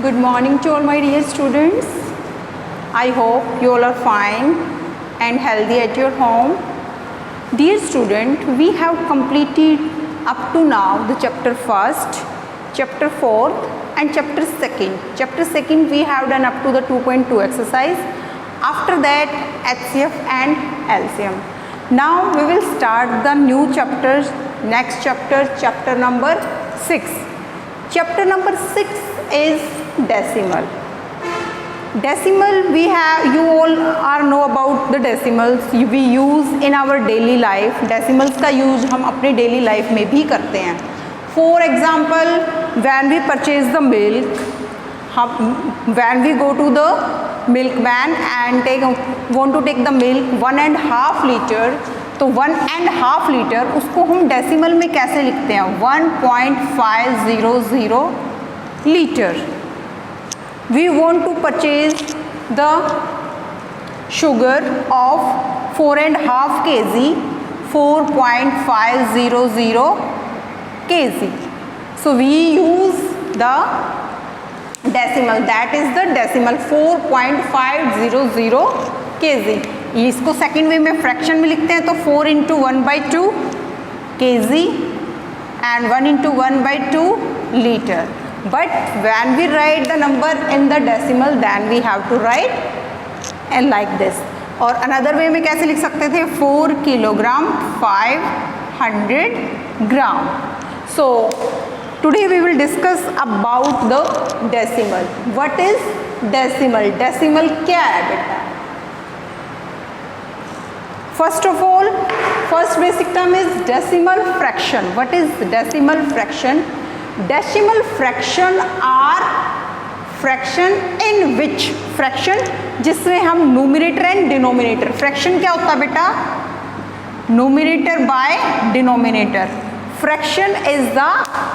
Good morning to all my dear students. I hope you all are fine and healthy at your home. Dear student, we have completed up to now the chapter 1st, chapter 4th and chapter 2nd. Chapter 2nd we have done up to the 2.2 exercise. After that HCF and LCM. Now we will start the new chapters, next chapter, chapter number 6. Chapter number 6 is decimal. Decimal we have, you all are know about the decimals we use in our daily life. Decimals का use हम अपने daily life में भी करते हैं. For example, when we purchase the milk, when we go to the milkman and want to take the milk 1.5 liter, तो 1.5 litre उसको हम डेसिमल में कैसे लिखते हैं? 1.500 litre. We want to purchase the sugar of 4.5 kg, 4.500 kg. So we use the decimal, that is the decimal 4.500 kg. इसको second way में fraction में लिखते हैं तो 4 into 1/2 kg and 1 into 1/2 liter. But when we write the number in the decimal, then we have to write and like this. और another way में कैसे लिख सकते थे? 4 kilogram 500 gram. So today we will discuss about the decimal. What is decimal? Decimal क्या है बेटा? First of all, first basic term is decimal fraction. What is decimal fraction? Decimal fraction are fraction in which, fraction जिसमें हम numerator and denominator. Fraction क्या होता है बेटा? Numerator by denominator. Fraction is the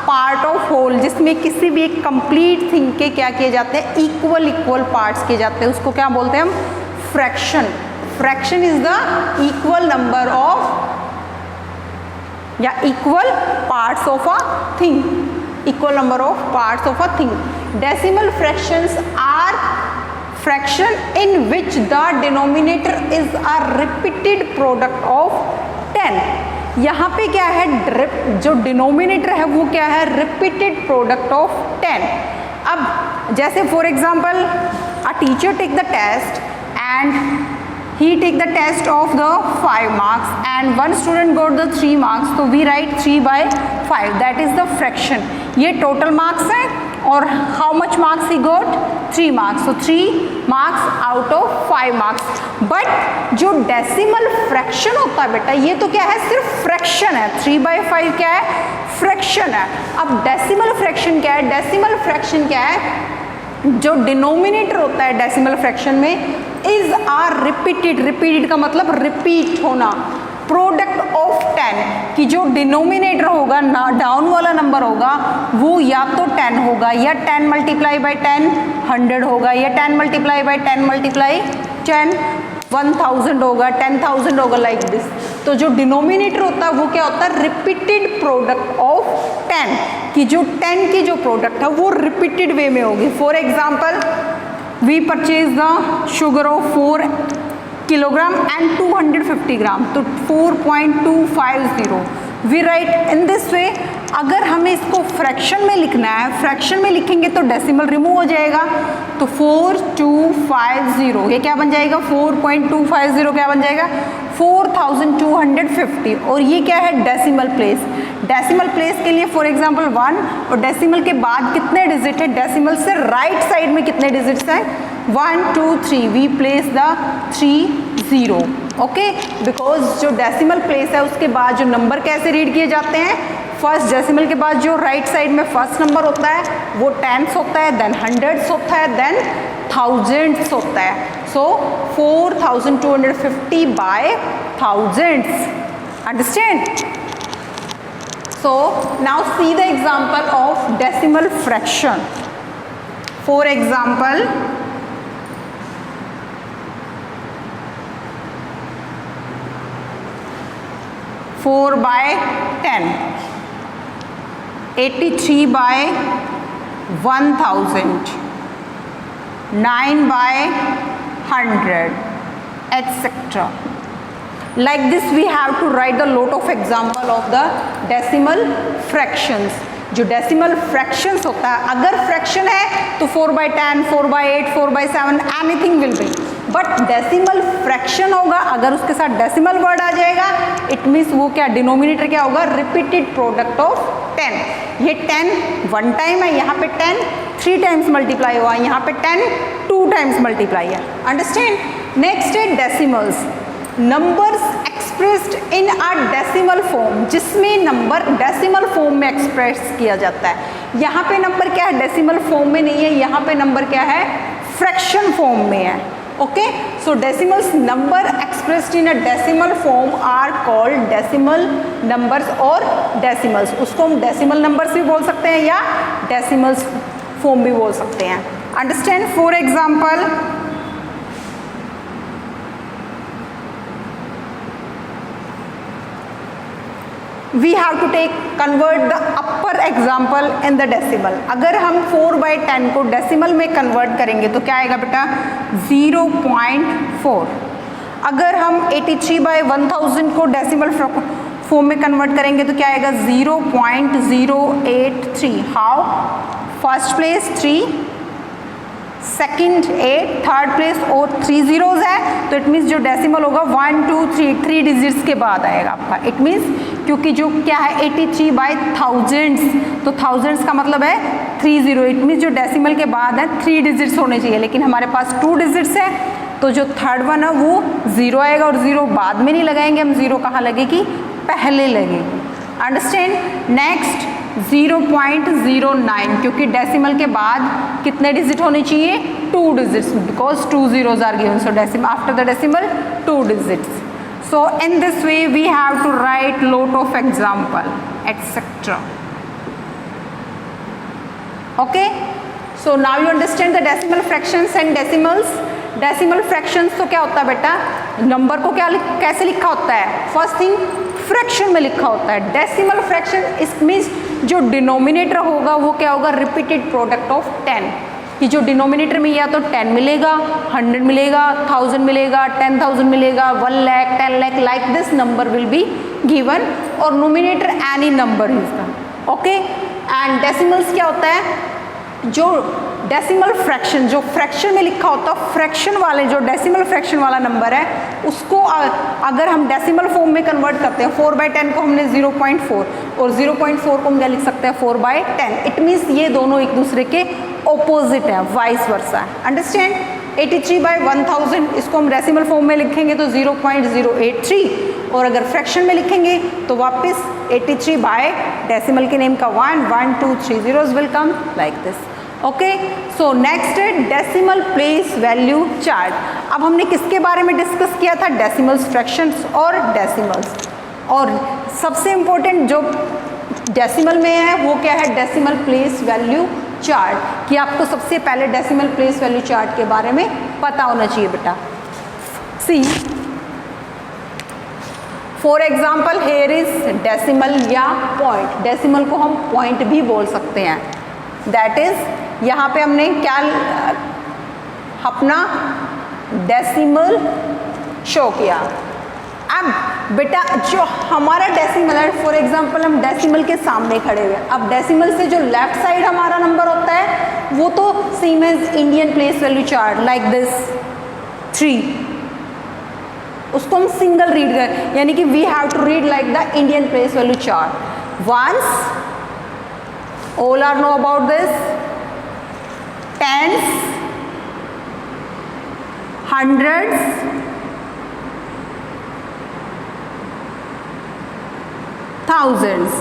part of whole जिसमें किसी भी एक complete thing के क्या किए जाते हैं? Equal parts किए जाते हैं. उसको क्या बोलते हैं हम? Fraction. Fraction is the equal number of equal parts of a thing. Equal number of parts of a thing. Decimal fractions are fraction in which the denominator is a repeated product of 10. यहाँ पे क्या है? जो denominator है वो क्या है? Repeated product of 10. अब जैसे for example a teacher take the test and he take the test of the 5 marks and one student got the 3 marks, so we write 3/5, that is the fraction. ये total marks है और how much marks he got? 3 marks, so 3 marks out of 5 marks. But जो decimal fraction होता है बेटा, ये तो क्या है? सिर्फ fraction है. 3/5 क्या है? fraction है. अब decimal fraction क्या है? decimal fraction क्या है? जो डिनोमिनेटर होता है डेसिमल फ्रैक्शन में इज आर रिपीटेड का मतलब रिपीट होना, प्रोडक्ट ऑफ 10 कि जो डिनोमिनेटर होगा ना डाउन वाला नंबर होगा वो या तो 10 होगा या 10 मल्टीप्लाई बाई 10 100 होगा या 10 मल्टीप्लाई बाई 10 मल्टीप्लाई 10 1000 होगा, 10,000 होगा, लाइक दिस. तो जो डिनोमिनेटर होता है वो क्या होता है? रिपीटेड प्रोडक्ट ऑफ 10 कि जो 10 की जो प्रोडक्ट है वो रिपीटेड वे में होगी. For example we purchase the sugar of 4 kilogram and 250 gram, तो 4.250 we write in this way. अगर हमें इसको फ्रैक्शन में लिखना है, फ्रैक्शन में लिखेंगे तो डेसिमल रिमूव हो जाएगा, तो 4250 ये क्या बन जाएगा? 4.250 क्या बन जाएगा? 4250. और ये क्या है? Decimal place. डेसिमल प्लेस के लिए फॉर एग्जांपल 1 और डेसिमल के बाद कितने डिजिट है? डेसिमल से राइट साइड में कितने डिजिट्स हैं? 1 2 3. We place the 3 0. Okay, because जो डेसिमल प्लेस है उसके बाद जो नंबर कैसे रीड किए जाते हैं? फर्स्ट डेसिमल के बाद जो राइट साइड में फर्स्ट नंबर होता है वो टेंस होता है, देन हंड्रेड्स होता है, देन थाउजेंड्स होता है. So 4250 by thousands. Understand? So now see the example of decimal fraction. For example 4/10, 83/1000, 9 by 100, etc. Like this we have to write the lot of example of the decimal fractions. जो decimal fractions होता है, अगर fraction है तो 4/10, 4/8, 4/7 anything will be, but decimal fraction होगा अगर उसके साथ डेसिमल वर्ड आ जाएगा, इट मीन्स वो क्या डिनोमिनेटर क्या होगा, रिपीटेड प्रोडक्ट ऑफ 10. ये 10 वन टाइम है, यहाँ पे 10 3 टाइम्स मल्टीप्लाई हुआ, यहाँ पे 10 2 टाइम्स मल्टीप्लाई है. अंडरस्टैंड. नेक्स्ट है decimals, numbers expressed in a decimal form, जिसमें नंबर डेसिमल फॉर्म में एक्सप्रेस किया जाता है. यहाँ पे नंबर क्या है, डेसिमल फॉर्म में नहीं है, यहाँ पे नंबर क्या है, फ्रैक्शन फॉर्म में है. Okay, so decimals number expressed in a decimal form are called decimal numbers और डेसिमल्स. उसको हम डेसिमल नंबर्स भी बोल सकते हैं या डेसिमल्स फॉर्म भी बोल सकते हैं. Understand. For example, we have to convert the upper example in the decimal. अगर हम 4/10 को डेसिमल में कन्वर्ट करेंगे तो क्या आएगा बेटा, 0.4. अगर हम 83/1000 को डेसिमल फॉर्म में कन्वर्ट करेंगे तो क्या आएगा, 0.083. How, first place 3, second 8, third place और 3 zeros है, तो इट मीन्स जो डेसिमल होगा 1 2 3 डिजिट्स के बाद आएगा आपका. इट मीन्स क्योंकि जो क्या है 83/1000s, तो थाउजेंड्स का मतलब है 30. इट मीन्स जो डेसिमल के बाद है 3 डिजिट्स होने चाहिए, लेकिन हमारे पास 2 डिजिट्स है, तो जो थर्ड वन है वो 0 आएगा, और 0 बाद में नहीं लगाएंगे हम, 0 कहाँ लगेगी, पहले लगेगी. अंडरस्टैंड. नेक्स्ट 0.09, क्योंकि डेसिमल के बाद कितने डिजिट होने चाहिए, 2 digits, because 2 zeros are given, so decimal after the decimal 2 digits. So in this way we have to write lot of example, etc. Okay, so now you understand the decimal fractions and decimals. Decimal fractions तो क्या होता है बेटा, number को क्या कैसे लिखा होता है, फर्स्ट थिंग फ्रैक्शन में लिखा होता है. डेसिमल फ्रैक्शन इस मीन्स जो डिनोमिनेटर होगा वो क्या होगा, रिपीटेड प्रोडक्ट ऑफ 10. कि जो डिनोमिनेटर में या तो 10 मिलेगा, 100 मिलेगा, 1000 मिलेगा, 10,000 मिलेगा, 1 lakh, 10 lakh, like this number will be given, और nominator any number is the. Okay, and decimals क्या होता है, जो डेसिमल फ्रैक्शन जो फ्रैक्शन में लिखा होता है, फ्रैक्शन वाले जो डेसिमल फ्रैक्शन वाला नंबर है उसको अगर हम डेसिमल फॉर्म में कन्वर्ट करते हैं, 4/10 को हमने 0.4 और 0.4 को हम क्या लिख सकते हैं, 4/10. इट मीन्स ये दोनों एक दूसरे के ऑपोजिट है, वाइस वर्सा. अंडरस्टैंड. 83/1000 इसको हम डेसिमल फॉर्म में लिखेंगे तो 0.083, और अगर फ्रैक्शन में लिखेंगे तो वापस 83 बाय डेसिमल के नेम का 1 1 2 3 zeros will come like this. Okay, so next है डेसिमल प्लेस वैल्यू चार्ट. अब हमने किसके बारे में डिस्कस किया था, डेसिमल्स, फ्रैक्शंस और डेसिमल्स. और सबसे इम्पोर्टेंट जो डेसिमल में है वो क्या है, डेसिमल प्लेस वैल्यू चार्ट. कि आपको सबसे पहले डेसिमल प्लेस वैल्यू चार्ट के बारे में पता होना चाहिए बेटा. See for example here is decimal या पॉइंट. डेसिमल को हम पॉइंट भी बोल सकते हैं. दैट इज यहाँ पे हमने क्या अपना डेसिमल शो किया. अब बेटा जो हमारा डेसिमल है, फॉर एग्जांपल हम डेसिमल के सामने खड़े हुए, अब डेसिमल से जो लेफ्ट साइड हमारा नंबर होता है वो तो same as Indian place value chart, like this 3. उसको हम सिंगल रीड कर, यानी कि we have to read like the Indian place value chart. Ones all are know about this, tens, hundreds, thousands.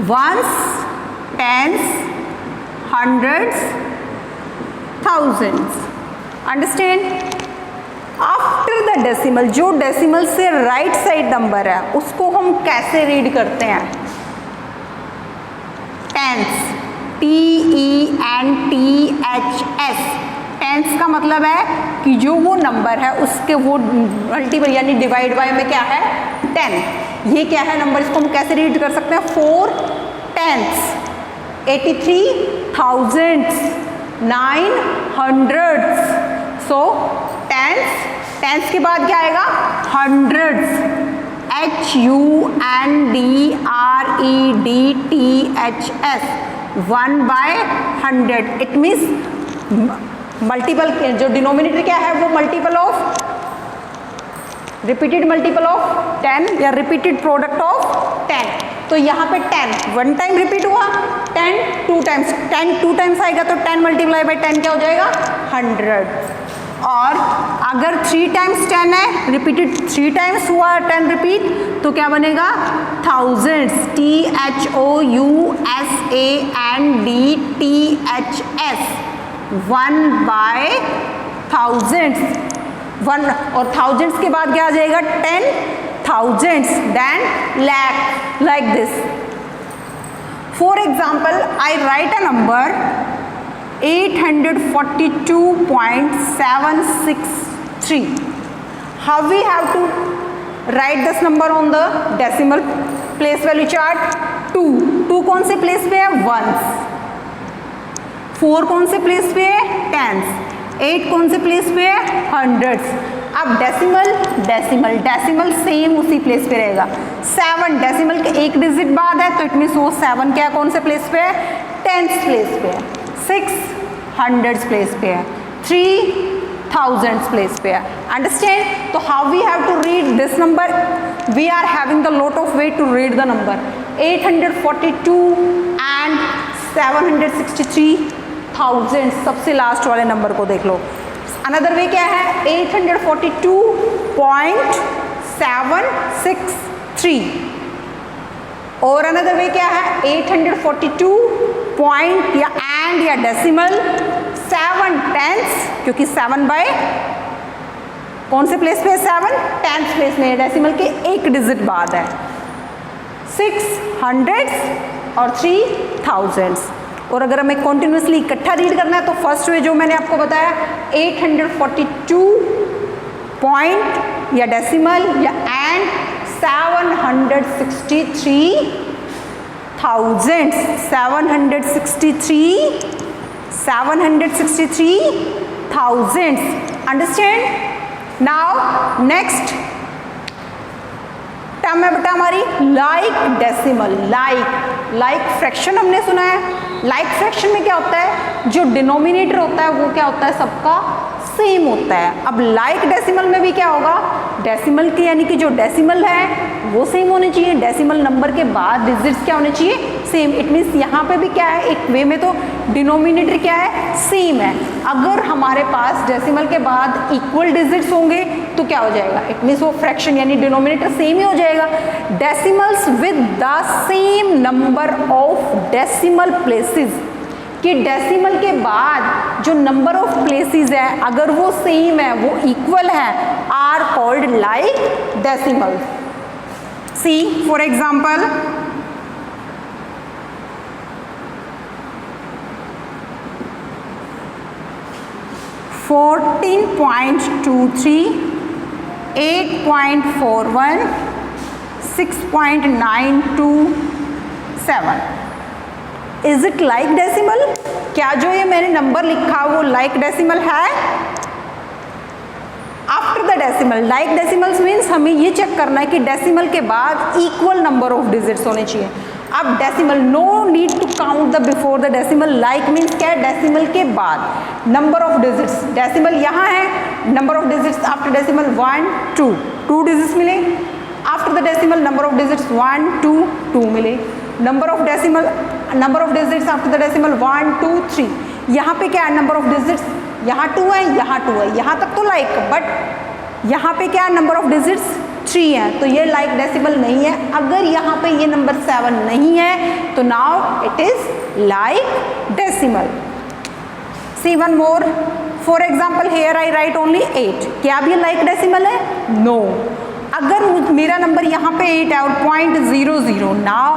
Ones, tens, hundreds, thousands. Understand? After the decimal, जो decimal से right side number है उसको हम कैसे read करते हैं, tense, TENTHS. Tense का मतलब है कि जो वो नंबर है उसके वो मल्टीपल यानी डिवाइड बाय में क्या है, 10. ये क्या है नंबर, इसको हम कैसे रीड कर सकते हैं, 4 tenths. 83,000s, 900s. सो टेंस के बाद क्या आएगा? Hundreds, HUNDREDTHS, 1/100. It means multiple, जो डिनोमिनेटर क्या है वो multiple of, repeated multiple of 10 या रिपीटेड प्रोडक्ट ऑफ 10. तो यहाँ पे 10 वन टाइम रिपीट हुआ, 10 टू टाइम्स, 10 टू टाइम्स आएगा तो 10 मल्टीप्लाई बाई 10 क्या हो जाएगा? 100. और अगर 3 टाइम्स 10 है, रिपीटेड 3 टाइम्स हुआ 10 रिपीट, तो क्या बनेगा? Thousands, THOUSANDTHS, 1/1000s. 1 और थाउजेंड्स के बाद क्या आ जाएगा? 10,000s, then lakh, like this. For example, I write a number 842.763. How we have to write this number on the decimal place value chart? 2 कौन से प्लेस पे है? वंस. 4 कौन से प्लेस पे है? टेंस. 8 कौन से प्लेस पे है? हंड्रेड्स. अब डेसिमल सेम उसी प्लेस पे रहेगा. 7 डेसिमल के एक डिजिट बाद है, तो इट मीन्स वो 7 क्या कौन से प्लेस पे है? टेंस प्लेस पे है. 6 हंड्रेड्स प्लेस पे है. 3 थाउजेंड्स प्लेस पे है. अंडरस्टैंड? तो how we have to read this number? We are having the lot of way to read the number. 842 and 763,000, सबसे लास्ट वाले नंबर को देख लो. अनदर वे क्या है? 842.763. और अनदर वे क्या है? 842 पॉइंट या एंड या डेसिमल 7 टेंस, क्योंकि 7 बाय कौन से प्लेस पे है? 7 टेंस प्लेस में. डेसिमल के एक डिजिट बाद है. 6 हंड्रेड्स और 3 थाउजेंड्स. और अगर हमें कॉन्टिन्यूसली इकट्ठा रीड करना है तो फर्स्ट वे जो मैंने आपको बताया 842 पॉइंट या डेसिमल या and 763,000. Understand? Now next term है बेटा हमारी लाइक डेसिमल. लाइक फ्रैक्शन हमने सुना है. लाइक फ्रैक्शन में क्या होता है? जो डिनोमिनेटर होता है वो क्या होता है? सबका सेम होता है. अब लाइक डेसिमल में भी क्या होगा? डेसिमल के यानी कि जो डेसिमल है वो सेम होने चाहिए. डेसिमल नंबर के बाद डिजिट्स क्या होने चाहिए? सेम. इट मीन्स यहाँ पे भी क्या है? एक वे में तो डिनोमिनेटर क्या है? सेम है. अगर हमारे पास डेसिमल के बाद इक्वल डिजिट्स होंगे तो क्या हो जाएगा? इट मीन्स वो फ्रैक्शन यानी डिनोमिनेटर सेम ही हो जाएगा. Decimals with the same number of decimal places, कि डेसिमल के बाद जो नंबर ऑफ प्लेसेस है अगर वो सेम है, वो इक्वल है, are called like decimal. See for example, (14.23), 8.41, 6.927. Is it like decimal? क्या जो ये मैंने नंबर लिखा वो लाइक डेसिमल है? After the decimal, like decimals means हमें ये चेक करना है कि डेसिमल के बाद इक्वल नंबर ऑफ डिजिट्स होने चाहिए. अब decimal, no need to count the before the decimal. Like means क्या है? डेसिमल के बाद नंबर ऑफ डिजिट्स. डेसिमल यहाँ है, number of digits after decimal 1 2, 2 digits मिले. After the decimal number of digits 1 2 2 मिले. Number of digits after the decimal 1 2 3. यहाँ पे क्या है? नंबर ऑफ डिजिट्स यहाँ 2 है, यहाँ 2 है, यहाँ तक तो लाइक, बट यहाँ पे क्या है? नंबर ऑफ डिजिट्स 3 है, तो ये लाइक डेसिमल नहीं है. अगर यहाँ पे ये नंबर 7 नहीं है तो now it is like decimal. See one more. For example here I write only 8. क्या भी लाइक डेसिमल है? नो. अगर मेरा नंबर यहाँ पे 8 है और 0.00, now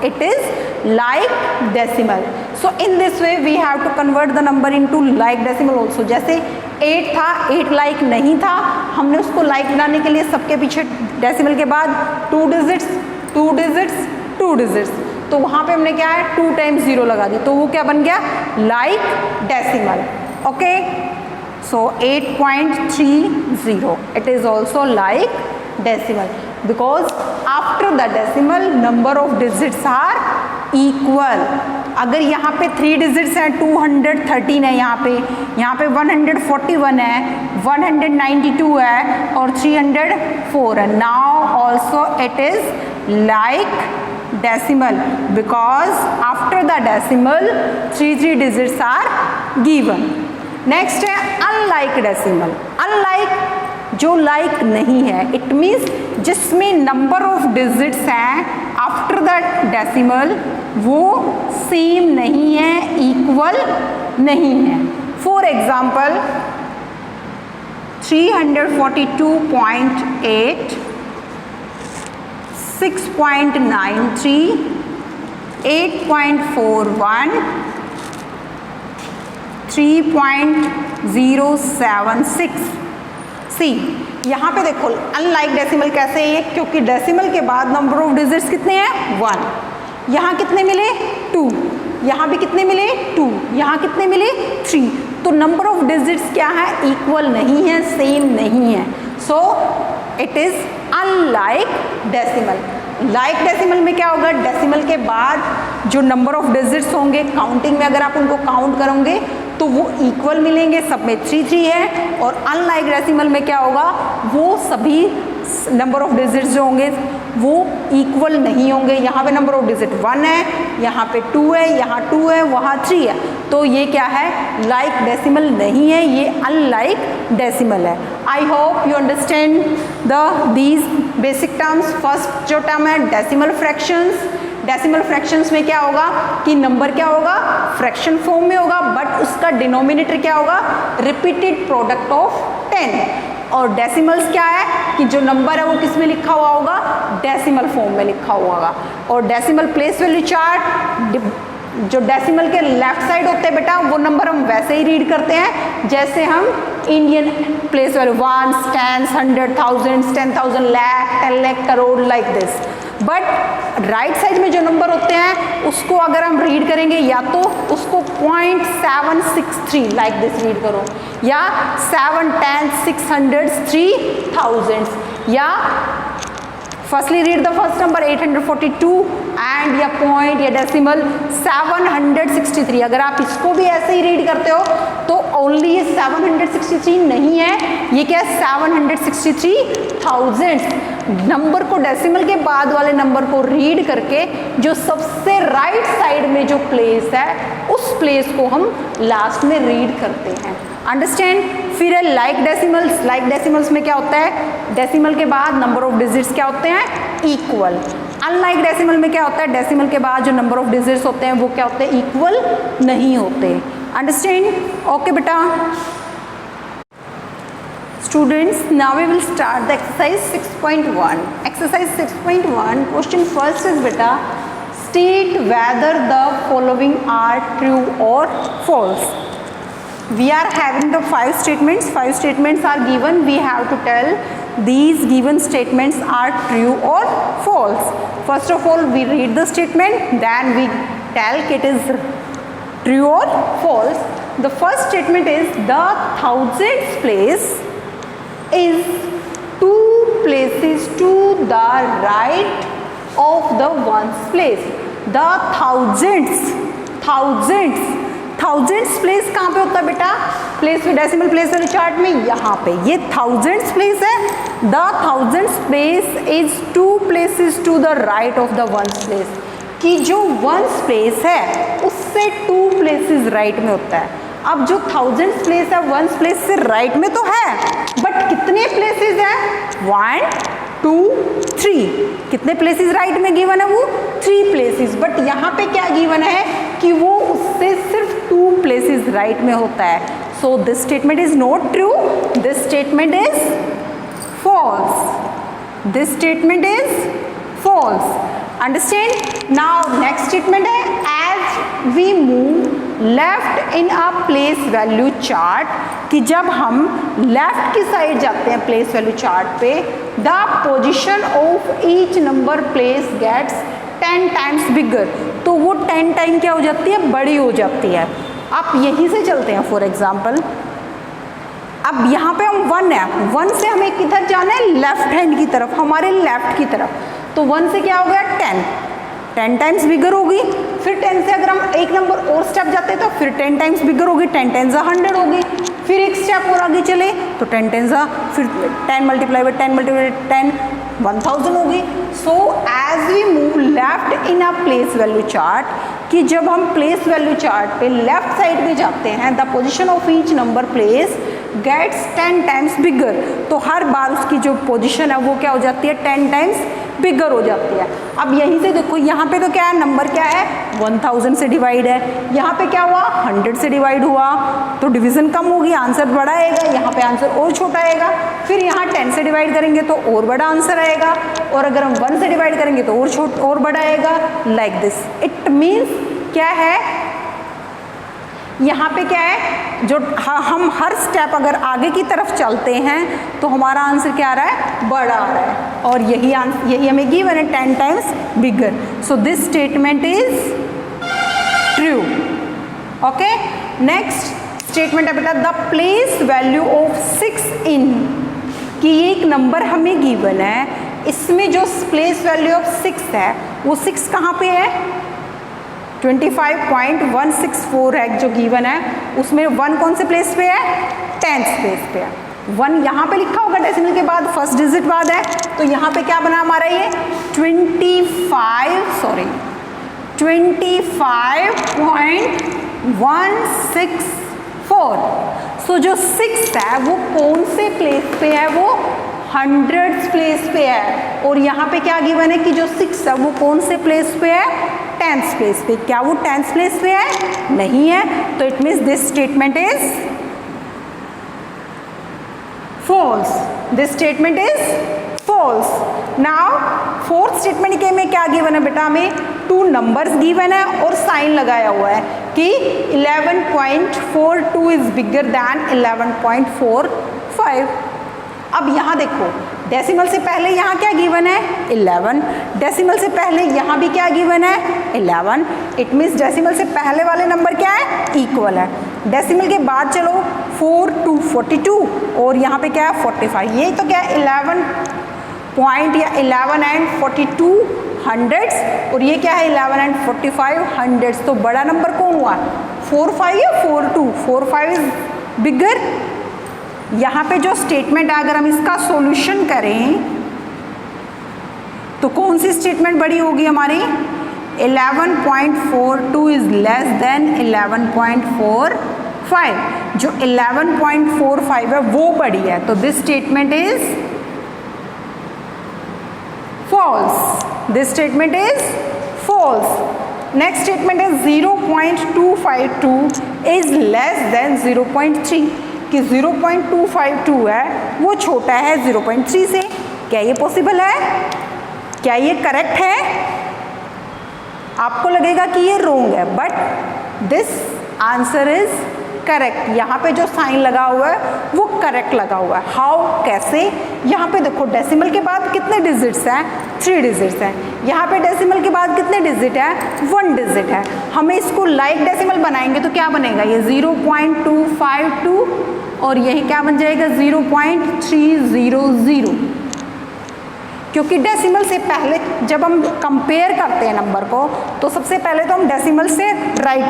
it is like decimal. So in this way we have to convert the number into like decimal also. जैसे 8 था, 8 लाइक नहीं था, हमने उसको लाइक बनाने के लिए सबके पीछे डेसिमल के बाद 2 डिजिट्स 2 डिजिट्स 2 डिजिट्स, तो वहाँ पे हमने क्या है 2 टाइम्स 0 लगा दी, तो वो क्या बन गया like decimal. Okay, so 8.30 it is also like decimal because after the decimal number of digits are equal. अगर यहाँ पे 3 डिजिट्स हैं 213 है, यहाँ पे 141 है, 192 है और 304 है. Now also it is like decimal because after the decimal 3 digits are given. Next है अनलाइक डेसिमल. अनलाइक जो लाइक नहीं है, इट मीन्स जिसमें नंबर ऑफ डिजिट्स हैं आफ्टर द डेसिमल वो सेम नहीं है, इक्वल नहीं है. For example 342.8, 6.93, 8.41, 3.076. सी यहाँ पे देखो अनलाइक डेसिमल कैसे है ये, क्योंकि डेसिमल के बाद नंबर ऑफ डिजिट्स कितने हैं 1, यहाँ कितने मिले 2, यहाँ भी कितने मिले 2, यहाँ कितने मिले 3. तो नंबर ऑफ डिजिट्स क्या है इक्वल नहीं है, सेम नहीं है. So it is unlike decimal. Like decimal में क्या होगा, डेसिमल के बाद जो नंबर ऑफ डिजिट्स होंगे काउंटिंग में अगर आप उनको काउंट करोगे तो वो इक्वल मिलेंगे, सब में 3 है. और अनलाइक डेसिमल में क्या होगा, वो सभी नंबर ऑफ डिजिट्स जो होंगे वो इक्वल नहीं होंगे. यहाँ पे नंबर ऑफ डिजिट 1 है, यहाँ पे 2 है, यहाँ 2 है, वहाँ 3 है. तो ये क्या है लाइक डेसिमल नहीं है, ये अनलाइक डेसिमल है. I hope you understand these basic terms. First जो टर्म है डेसिमल फ्रैक्शंस. डेसिमल फ्रैक्शंस में क्या होगा कि नंबर क्या होगा फ्रैक्शन फॉर्म में होगा, बट उसका डिनोमिनेटर क्या होगा रिपीटेड प्रोडक्ट ऑफ 10. और डेसिमल्स क्या है कि जो नंबर है वो किस में लिखा हुआ होगा डेसिमल फॉर्म में लिखा हुआ होगा. और डेसिमल प्लेस वैल्यू चार्ट, जो डेसिमल के लेफ्ट साइड होते हैं बेटा वो नंबर हम वैसे ही रीड करते हैं जैसे हम Indian place value 1, 10, 100, 1000, 10,000, lakh, 10 lakh, crore, like this. But right side में जो नंबर होते हैं उसको अगर हम रीड करेंगे या तो उसको 0.763 लाइक दिस रीड करो, या 7, 10, 600, 3000, या firstly read the first number 842 and या पॉइंट या डेसिमल 763. अगर आप इसको भी ऐसे ही रीड करते हो तो ओनली ये 763 नहीं है, ये क्या है 763,000. नंबर को डेसिमल के बाद वाले नंबर को रीड करके जो सबसे राइट साइड में जो प्लेस है उस प्लेस को हम लास्ट में रीड करते हैं. अंडरस्टैंड. फिर है लाइक डेसिमल्स. लाइक डेसिमल्स में क्या होता है डेसिमल के बाद नंबर ऑफ डिजिट्स क्या होते हैं इक्वल. अनलाइक डेसिमल में क्या होता है डेसिमल के बाद जो नंबर ऑफ डिजिट्स होते हैं वो क्या होते हैं इक्वल नहीं होते. अंडरस्टैंड. ओके बेटा. Students, now we will start the exercise 6.1. Exercise 6.1 question first is beta state whether the following are true or false. We are having the 5 statements. 5 statements are given. We have to tell these given statements are true or false. First of all, we read the statement, then we tell it is true or false. The first statement is the thousandth place is 2 places to the right of the ones place. The thousands place कहाँ पे होता है बेटा place में decimal place वाले chart में यहाँ पे ये थाउजेंड्स प्लेस है. The thousands place is 2 places to the right of the ones place. कि जो वंस प्लेस है उससे 2 places राइट में होता है. अब जो थाउजेंड्स प्लेस है वंस प्लेस से राइट में तो है, बट कितने प्लेसेस है 1, 2, 3. कितने प्लेसेस राइट में गिवन है वो 3 places. बट यहाँ पे क्या गिवन है कि वो उससे सिर्फ 2 places राइट में होता है. So this statement is not true. This statement is false. This statement is false. Understand. Now next statement है as we move left in a place value chart. कि जब हम लेफ्ट की साइड जाते हैं प्लेस वैल्यू चार्ट पे the position of each number place gets 10 times bigger, तो वो 10 टाइम क्या हो जाती है, बड़ी हो जाती है। आप यहीं से चलते हैं, फॉर एग्जाम्पल अब यहाँ पे हम 1 है, 1 से हमें किधर जाना है, लेफ्ट हैंड की तरफ, हमारे लेफ्ट की तरफ, तो 1 से क्या हो गया 10 टाइम्स बिगर होगी। फिर 10 से अगर हम एक नंबर और स्टेप जाते हैं तो फिर 10 टाइम्स बिगर होगी, 10 10 100 होगी। फिर एक स्टेप और आगे चले तो 10 10 फिर 10 मल्टीप्लाई बाई 10 मल्टीप्लाई 10 1000 होगी। So as we move left in a place value chart, कि जब हम प्लेस वैल्यू चार्ट पे लेफ्ट साइड में जाते हैं, the position of each number place gets 10 times bigger, तो हर बार उसकी जो पोजीशन है वो क्या हो जाती है, 10 टाइम्स बिगर हो जाती है। अब यहीं से देखो, यहाँ पे तो क्या है, नंबर क्या है 1000 से डिवाइड है, यहाँ पे क्या हुआ 100 से डिवाइड हुआ, तो डिवीजन कम होगी, आंसर बड़ा आएगा, यहाँ पे आंसर और छोटा आएगा। फिर यहाँ 10 से डिवाइड करेंगे तो और बड़ा आंसर आएगा, और अगर हम 1 से डिवाइड करेंगे तो और बड़ा आएगा, लाइक दिस। इट मीन्स क्या है, यहाँ पे क्या है, जो हम हर स्टेप अगर आगे की तरफ चलते हैं तो हमारा आंसर क्या आ रहा है, बड़ा आ रहा है, और यही हमें गिवन है 10 times bigger. So this statement is true. Okay, next statement है बेटा, द प्लेस वैल्यू ऑफ 6 इन, कि ये एक नंबर हमें गिवन है, इसमें जो प्लेस वैल्यू ऑफ 6 है वो 6 कहाँ पे है, 25.164 है जो गिवन है, उसमें 1 कौन से प्लेस पे है, 10th प्लेस पे है। 1 यहाँ पे लिखा होगा डेसिमल के बाद, फर्स्ट डिजिट बाद है, तो यहाँ पे क्या बना हमारा ये 25.164। सो जो 6 है वो कौन से प्लेस पे है, वो 100th प्लेस पे है, और यहाँ पे क्या गिवन है कि जो 6 है वो कौन से प्लेस पे है, 10th प्लेस पे। क्या वो 10th प्लेस पे है, नहीं है, तो it means this statement is false, this statement is false. Now fourth statement के में क्या गिवन है बेटा, हमें 2 नंबर्स गिवन है और साइन लगाया हुआ है कि 11.42 इज बिगर दैन 11.45। अब यहाँ देखो, डेसिमल से पहले यहाँ क्या गिवन है 11, डेसिमल से पहले यहाँ भी क्या गिवन है 11, इट मीन्स डेसिमल से पहले वाले नंबर क्या है, इक्वल है। डेसिमल के बाद चलो 4 to 42, और यहाँ पे क्या है 45, ये तो क्या है 11 पॉइंट या 11 and 42 हंड्रेड्स, और ये क्या है 11 and 45 हंड्रेड्स, तो बड़ा नंबर कौन हुआ 45 या 42, 45 इज बिगर। यहाँ पे जो स्टेटमेंट है अगर हम इसका सॉल्यूशन करें तो कौन सी स्टेटमेंट बड़ी होगी हमारी, 11.42 इज लेस देन 11.45, जो 11.45 है वो बड़ी है, तो this statement is false, this statement is false. Next statement है 0.252 इज लेस देन 0.3, कि 0.252 है वो छोटा है 0.3 से। क्या ये पॉसिबल है, क्या ये करेक्ट है, आपको लगेगा कि ये रॉन्ग है, but this answer is correct. यहाँ पे जो साइन लगा हुआ है वो करेक्ट लगा हुआ है। हाउ, कैसे, यहाँ पे देखो डेसिमल के बाद कितने डिजिट्स हैं, 3 डिजिट्स हैं, यहाँ पे डेसिमल के बाद कितने डिजिट है, 1 डिजिट है। हमें इसको लाइक डेसिमल बनाएंगे तो क्या बनेगा, ये 0.252 और यही क्या बन जाएगा 0.300, क्योंकि डेसिमल से पहले जब हम कंपेयर करते हैं नंबर को तो सबसे पहले तो हम डेसिमल से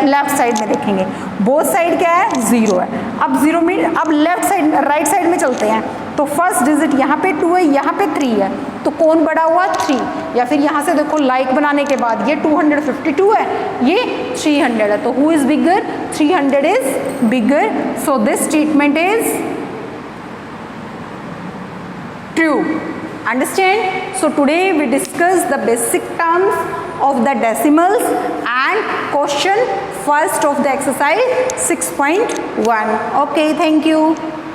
लेफ्ट साइड में देखेंगे, बोथ साइड क्या है 0 है। अब 0 में अब लेफ्ट साइड राइट साइड में चलते हैं तो फर्स्ट डिजिट यहाँ पे 2 है, यहाँ पे 3 है, तो कौन बड़ा हुआ 3, या फिर यहाँ से देखो लाइक बनाने के बाद ये 252 है, ये 300 है, तो who is bigger, 300 is bigger. So this statement is true. Understand? So today we discussed the basic terms of the decimals and question first of the exercise 6.1. Okay, thank you.